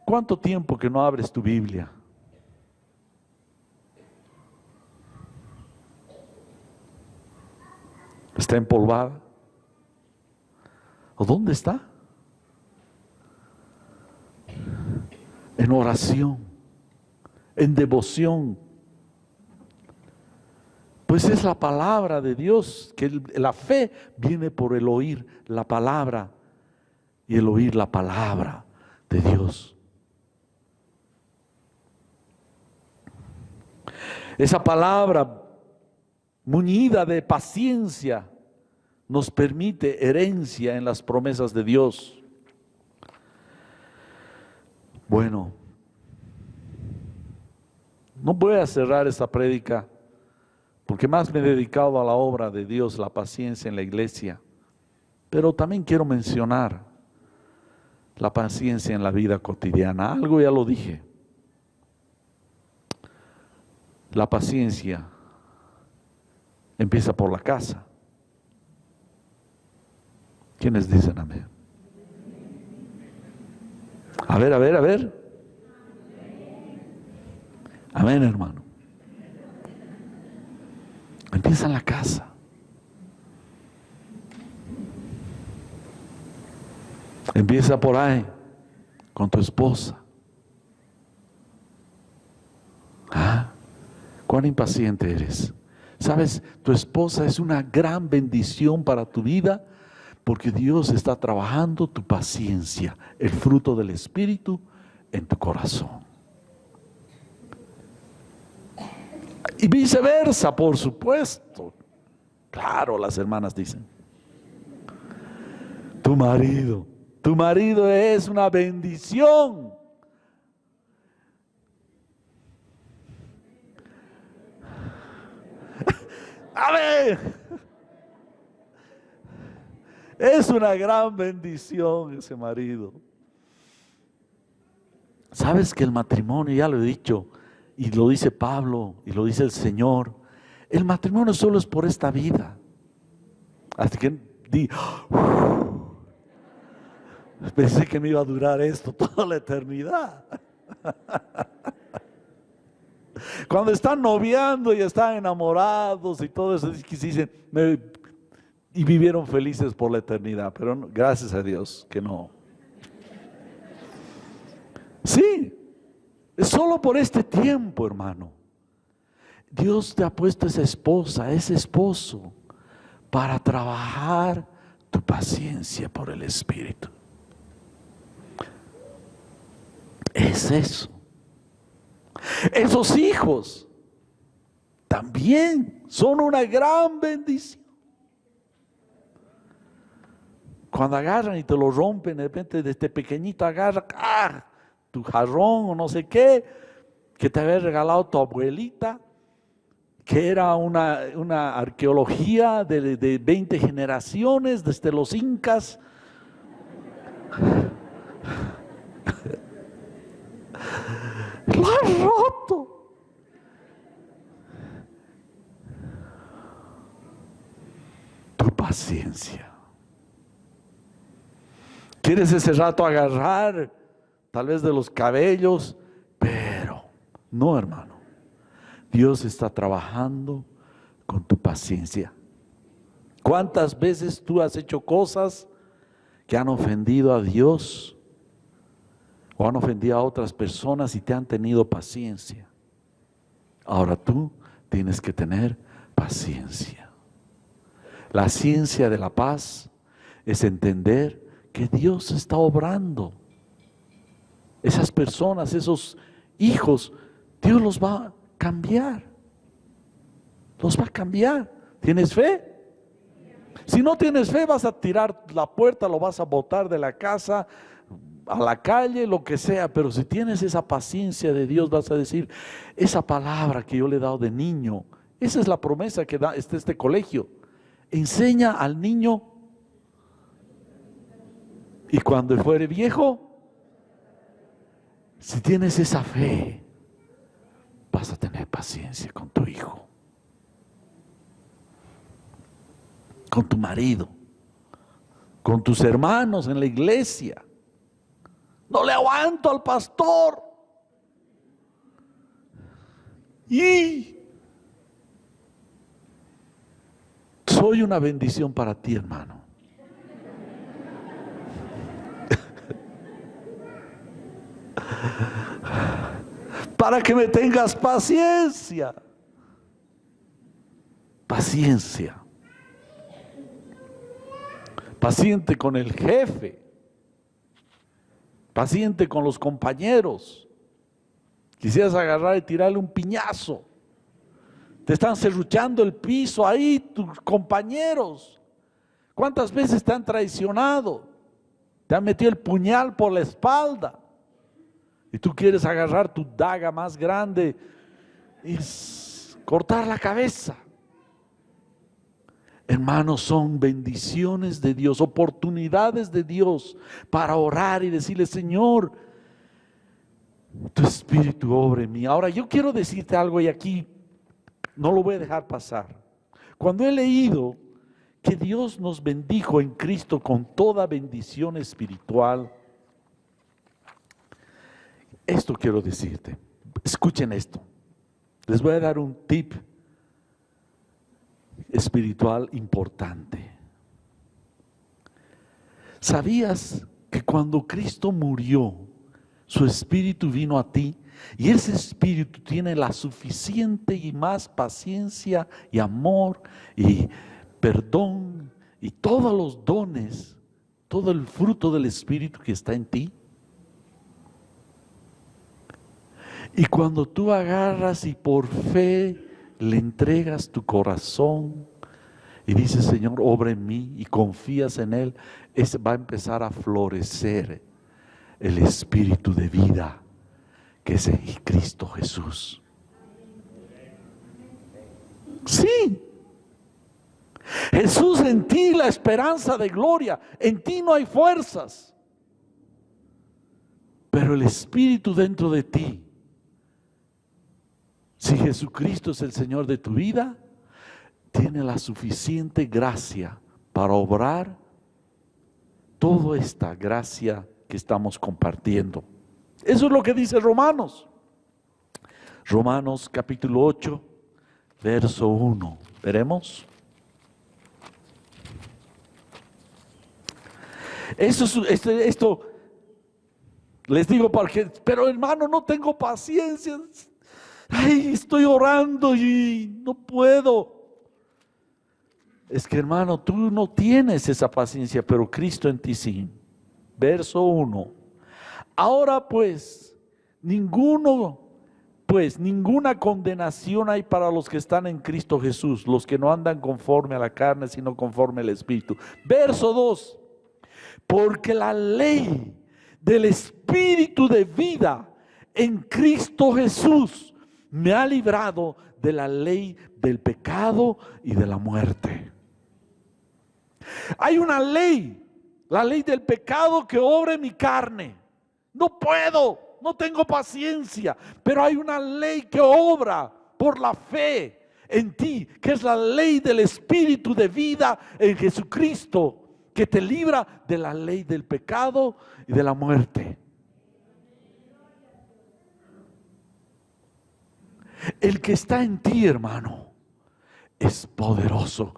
¿Cuánto tiempo que no abres tu Biblia? ¿Está empolvada? ¿O dónde está? En oración, en devoción. Pues es la palabra de Dios, que la fe viene por el oír la palabra y el oír la palabra de Dios. Esa palabra muñida de paciencia nos permite herencia en las promesas de Dios. Bueno, no voy a cerrar esta prédica porque más me he dedicado a la obra de Dios, la paciencia en la iglesia, pero también quiero mencionar la paciencia en la vida cotidiana. Algo ya lo dije. La paciencia empieza por la casa. ¿Quiénes dicen amén? A ver. Amén, hermano. Empieza en la casa. Empieza por ahí, con tu esposa. ¿Cuán impaciente eres? ¿Sabes? Tu esposa es una gran bendición para tu vida porque Dios está trabajando tu paciencia, el fruto del Espíritu en tu corazón. Y viceversa, por supuesto. Claro, las hermanas dicen. Tu marido es una bendición. A ver, es una gran bendición ese marido. ¿Sabes que el matrimonio, ya lo he dicho, y lo dice Pablo, y lo dice el Señor, el matrimonio solo es por esta vida? Así que pensé que me iba a durar esto toda la eternidad. Cuando están noviando y están enamorados y todo eso, dicen, y vivieron felices por la eternidad, pero no, gracias a Dios que no. Sí, es solo por este tiempo, hermano. Dios te ha puesto esa esposa, ese esposo, para trabajar tu paciencia por el Espíritu. Es eso. Esos hijos también son una gran bendición. Cuando agarran y te lo rompen, de repente desde pequeñito agarran tu jarrón o no sé qué, que te había regalado tu abuelita, que era una arqueología de 20 generaciones desde los incas. Lo has roto. Tu paciencia. Quieres ese rato agarrar, tal vez de los cabellos, pero no, hermano. Dios está trabajando con tu paciencia. ¿Cuántas veces tú has hecho cosas que han ofendido a Dios o han ofendido a otras personas y te han tenido paciencia? Ahora tú tienes que tener paciencia. La ciencia de la paz es entender que Dios está obrando. Esas personas, esos hijos, Dios los va a cambiar. Los va a cambiar. ¿Tienes fe? Si no tienes fe, vas a tirar la puerta, lo vas a botar de la casa, a la calle, lo que sea. Pero si tienes esa paciencia de Dios, vas a decir, esa palabra que yo le he dado de niño, esa es la promesa que da este colegio. Enseña al niño Y cuando fuere viejo, si tienes esa fe, vas a tener paciencia con tu hijo, con tu marido, con tus hermanos en la iglesia. No le aguanto al pastor. Y soy una bendición para ti, hermano. Para que me tengas paciencia. Paciencia. Paciente con el jefe. Paciente con los compañeros. Quisieras agarrar y tirarle un piñazo. Te están serruchando el piso ahí tus compañeros. ¿Cuántas veces te han traicionado? Te han metido el puñal por la espalda. Y tú quieres agarrar tu daga más grande y cortar la cabeza. Hermanos, son bendiciones de Dios, oportunidades de Dios para orar y decirle: Señor, tu espíritu obra en mí. Ahora yo quiero decirte algo y aquí no lo voy a dejar pasar. Cuando he leído que Dios nos bendijo en Cristo con toda bendición espiritual, esto quiero decirte. Escuchen esto. Les voy a dar un tip espiritual importante. ¿Sabías que cuando Cristo murió, su espíritu vino a ti? Y ese espíritu tiene la suficiente y más paciencia y amor y perdón y todos los dones, todo el fruto del espíritu que está en ti. Y cuando tú agarras y por fe le entregas tu corazón y dices: Señor, obra en mí, y confías en Él, va a empezar a florecer el espíritu de vida que es en Cristo Jesús. Sí. Jesús en ti, la esperanza de gloria. En ti no hay fuerzas, pero el espíritu dentro de ti. Si Jesucristo es el Señor de tu vida, tiene la suficiente gracia para obrar toda esta gracia que estamos compartiendo. Eso es lo que dice Romanos. Romanos capítulo 8, verso 1. ¿Veremos? Esto les digo porque, pero hermano, no tengo paciencia. Ay, estoy orando y no puedo. Es que, hermano, tú no tienes esa paciencia, pero Cristo en ti sí. Verso 1. Ahora pues, ninguna condenación hay para los que están en Cristo Jesús, los que no andan conforme a la carne, sino conforme al Espíritu. Verso 2. Porque la ley del Espíritu de vida en Cristo Jesús me ha librado de la ley del pecado y de la muerte. Hay una ley, la ley del pecado que obra en mi carne. No puedo, no tengo paciencia, pero hay una ley que obra por la fe en ti, que es la ley del Espíritu de vida en Jesucristo, que te libra de la ley del pecado y de la muerte. El que está en ti, hermano, es poderoso.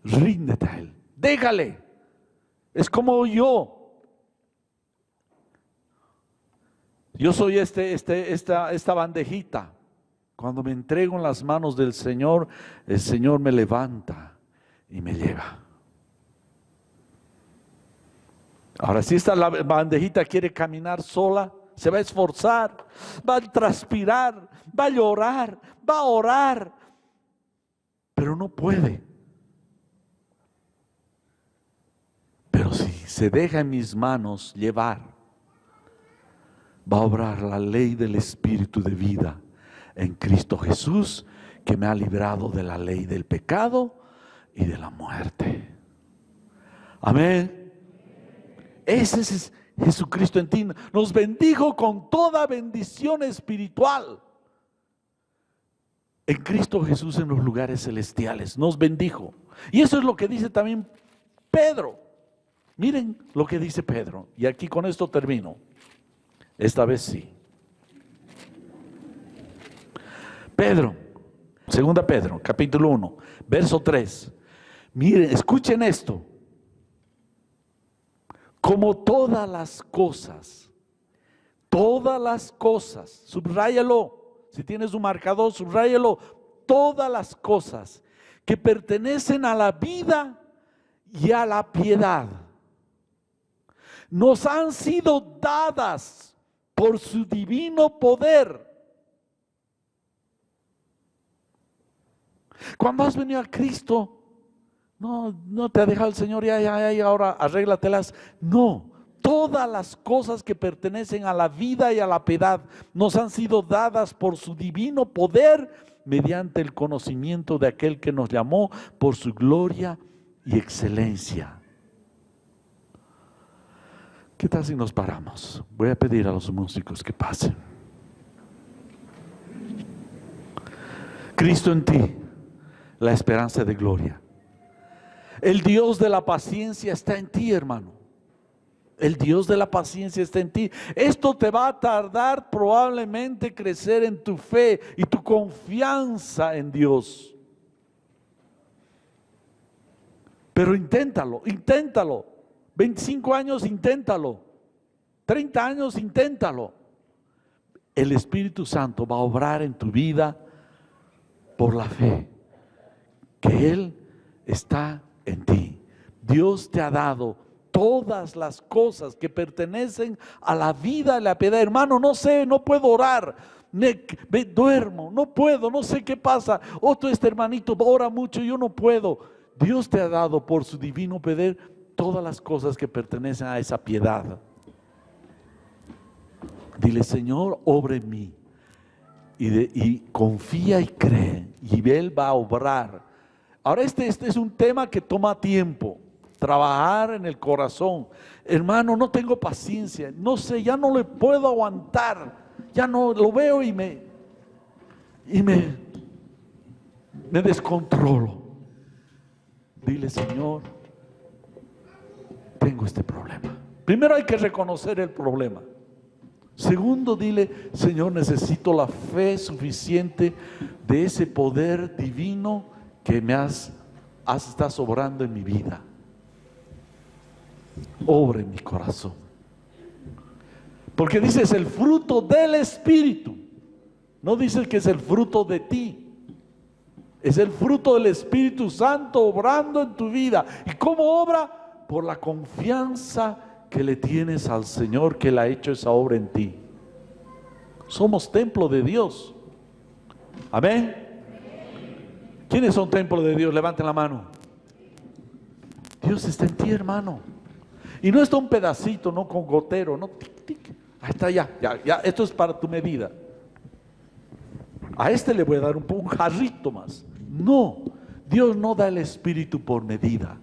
Ríndete a Él, déjale. Es como yo. Yo soy esta bandejita. Cuando me entrego en las manos del Señor, el Señor me levanta y me lleva. Ahora, si esta bandejita quiere caminar sola, se va a esforzar, va a transpirar, va a llorar, va a orar, pero no puede. Pero si se deja en mis manos llevar, va a obrar la ley del Espíritu de vida en Cristo Jesús, que me ha librado de la ley del pecado y de la muerte. Amén. Ese es Jesucristo en ti. Nos bendijo con toda bendición espiritual en Cristo Jesús en los lugares celestiales. Nos bendijo. Y eso es lo que dice también Pedro. Miren lo que dice Pedro. Y aquí con esto termino. Esta vez sí. Pedro, 2 Pedro, capítulo 1, verso 3. Miren, escuchen esto. Como todas las cosas, subráyalo. Si tienes un marcador, subráyalo. Todas las cosas que pertenecen a la vida y a la piedad nos han sido dadas por su divino poder. Cuando has venido a Cristo, no te ha dejado el Señor, ya, ahora arréglatelas. No, todas las cosas que pertenecen a la vida y a la piedad nos han sido dadas por su divino poder mediante el conocimiento de aquel que nos llamó por su gloria y excelencia. ¿Qué tal si nos paramos? Voy a pedir a los músicos que pasen. Cristo en ti, la esperanza de gloria. El Dios de la paciencia está en ti, hermano. El Dios de la paciencia está en ti. Esto te va a tardar probablemente crecer en tu fe y tu confianza en Dios. Pero inténtalo. 25 años, inténtalo. 30 años, inténtalo. El Espíritu Santo va a obrar en tu vida por la fe, que Él está en ti. Dios te ha dado todas las cosas que pertenecen a la vida y la piedad. Hermano, no sé, no puedo orar, me duermo, no puedo, no sé qué pasa. Este hermanito ora mucho, yo no puedo. Dios te ha dado por su divino poder todas las cosas que pertenecen a esa piedad. Dile: Señor, obra en mí. Y confía y cree, y Él va a obrar. Ahora este es un tema que toma tiempo, trabajar en el corazón. Hermano, no tengo paciencia, no sé, ya no le puedo aguantar, ya no lo veo y me descontrolo. Dile: Señor, tengo este problema. Primero hay que reconocer el problema. Segundo, dile: Señor, necesito la fe suficiente de ese poder divino que estás obrando en mi vida. Obra en mi corazón. Porque dices el fruto del Espíritu. No dices que es el fruto de ti. Es el fruto del Espíritu Santo obrando en tu vida. ¿Y cómo obra? Por la confianza que le tienes al Señor, que Él ha hecho esa obra en ti. Somos templo de Dios. Amén. ¿Quiénes son templo de Dios? Levanten la mano. Dios está en ti, hermano. Y no está un pedacito, no con gotero, no tic, tic. Ahí está, ya, esto es para tu medida. A este le voy a dar un jarrito más. No, Dios no da el Espíritu por medida.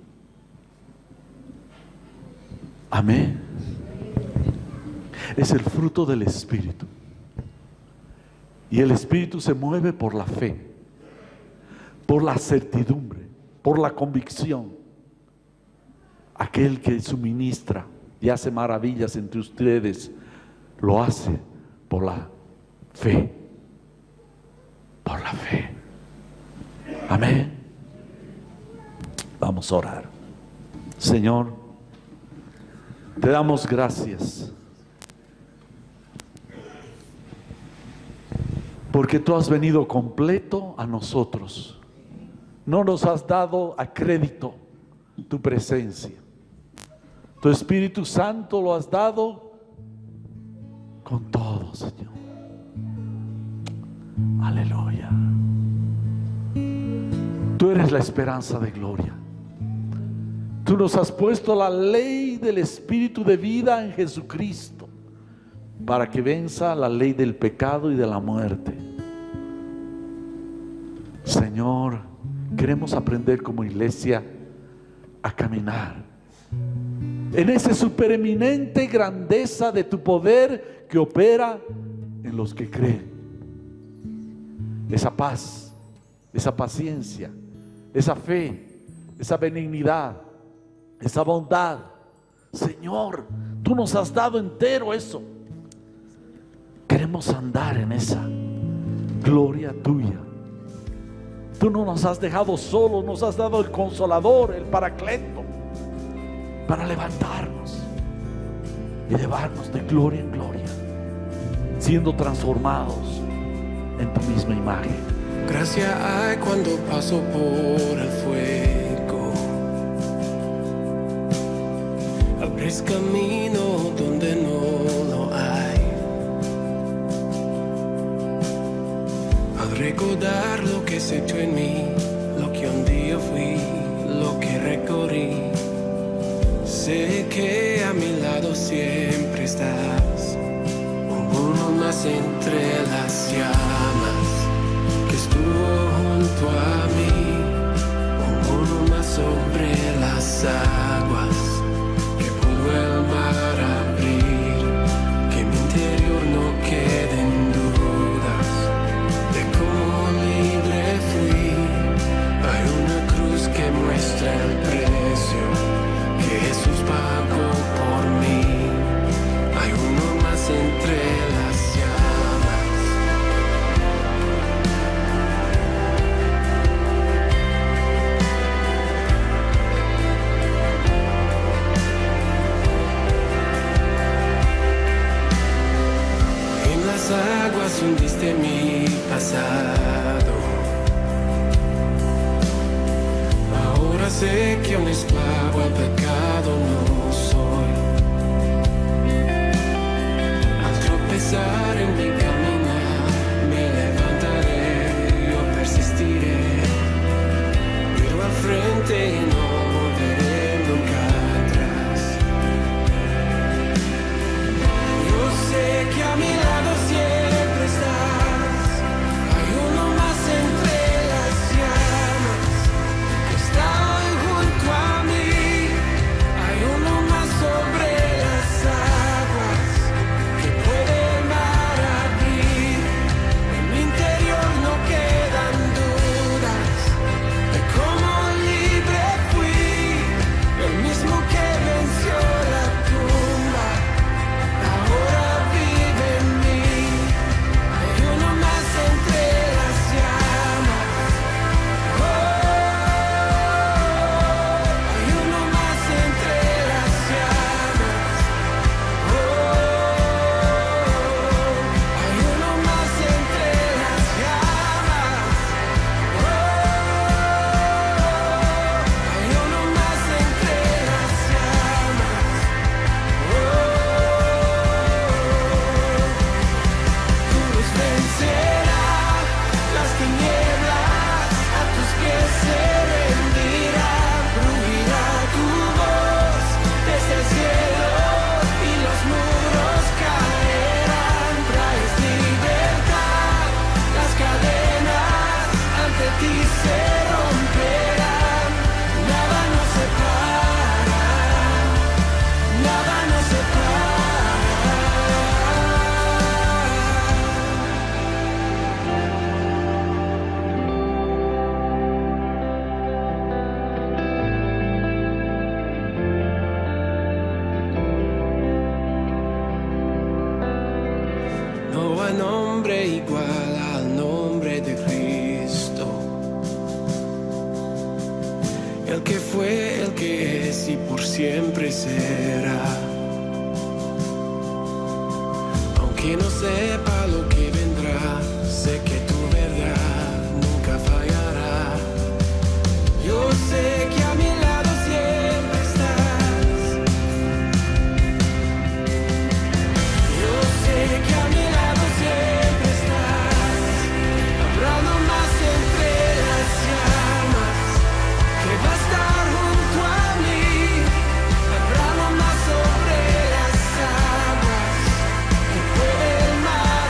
Amén. Es el fruto del Espíritu. Y el Espíritu se mueve por la fe, por la certidumbre, por la convicción. Aquel que suministra y hace maravillas entre ustedes, lo hace por la fe. Por la fe. Amén. Vamos a orar. Señor, te damos gracias porque tú has venido completo a nosotros. No nos has dado a crédito tu presencia. Tu Espíritu Santo lo has dado con todo, Señor. Aleluya. Tú eres la esperanza de gloria. Tú nos has puesto la ley del Espíritu de vida en Jesucristo para que venza la ley del pecado y de la muerte. Señor, queremos aprender como iglesia a caminar en esa supereminente grandeza de tu poder que opera en los que creen. Esa paz, esa paciencia, esa fe, esa benignidad, esa bondad. Señor, tú nos has dado entero eso. Queremos andar en esa gloria tuya. Tú no nos has dejado solos, nos has dado el Consolador, el Paracleto, para levantarnos y llevarnos de gloria en gloria, siendo transformados en tu misma imagen. Gracia hay cuando paso por el fuego. Abres camino donde no lo hay. Al recordar lo que has hecho en mí, lo que un día fui, lo que recorrí, sé que a mi lado siempre estás. Uno más entre las llamas que estuvo junto a mí, uno más sobre las aguas que pudo el mar abrir, que mi interior no queden dudas de cómo libre fui. Hay una cruz que muestra el precio que Jesús pagó por mí. Hay uno más entre las llamas. En las aguas hundiste mi pasado. Ahora sé que un esclavo al pecado no soy. Al tropezar en mi caminar, me levantaré, yo persistiré. Miro al frente y no volveré nunca atrás. Yo sé que a mi lado siempre estás. Hay uno más entre las llamas que está hoy junto a mí. Hay uno más sobre las aguas que puede el mar abrir. En mi interior no quedan dudas de cómo libre fui. El mismo que venció la tumba ahora vive en mí. Hay uno más entre las llamas. Hay uno más entre las llamas. Hay uno más entre las llamas. Hay uno más entre las llamas. Tu luz vencerá las tinieblas, a tus pies se rendirá, rugirá tu voz desde el cielo y los muros caerán. Traes libertad, las cadenas ante ti se romperán. Nada nos separa, nada nos separa. No hay nombre igual al nombre de Cristo. El que fue, el que es y por siempre será. Aunque no sepa lo que vendrá, sé que tu verdad nunca fallará. Yo sé que a mi lado siempre estás. Yo sé que a mi lado siempre estás. Habrá no más entre las llamas que va a estar junto a mí. Habrá no más sobre las aguas que puede el mar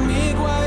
conmigo